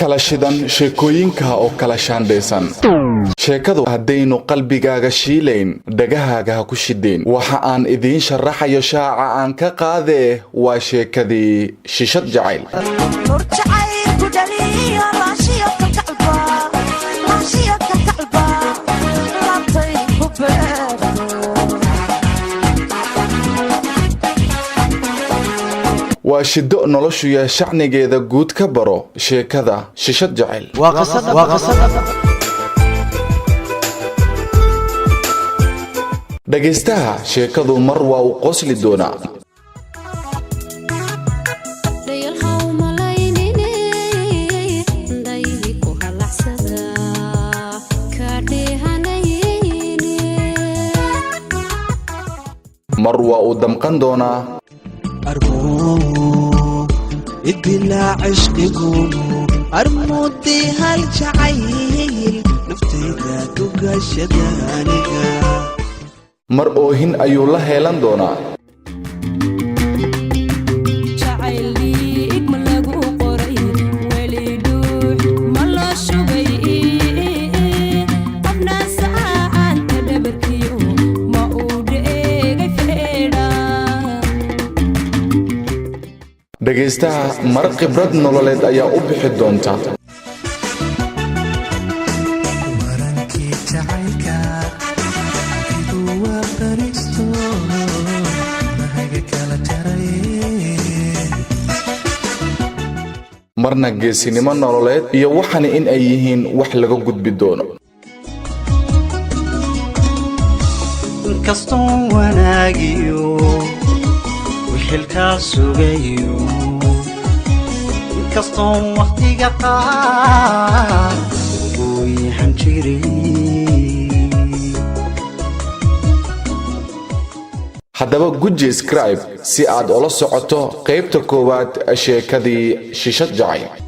kala shidan sheekooyinka oo kala shaandhaysan sheekadu haddaynu qalbigaaga shiilayn dhagahaaga ha ku shideen waxa aan idiin sharaxayo shaaca aan ka qaadee waa sheekadii shishad jacayl waa shido noloshu ya shacnigeeda guud ka baro sheekada shishad jacayl dhageystaha sheekadu mar waa u qosli doonaa mar waa u damqan doonaa إدلا عشقكم أرمودي هالجعيل نفتي ذاتك الشدانك مر oohin ayuu la heelan doonaa dhageystaha mar khibrad nololeed ayaa u bixi doonta marna geesinimo nololeed iyo waxani in ay yihiin wax laga gudbi doono inkastoo wanaagiyo wixilka sugayo inkastoo waqtiga qaar uu yahan jiray haddaba guji subscribe si aad ula socoto qaybta koowaad sheekadii shishad jacayl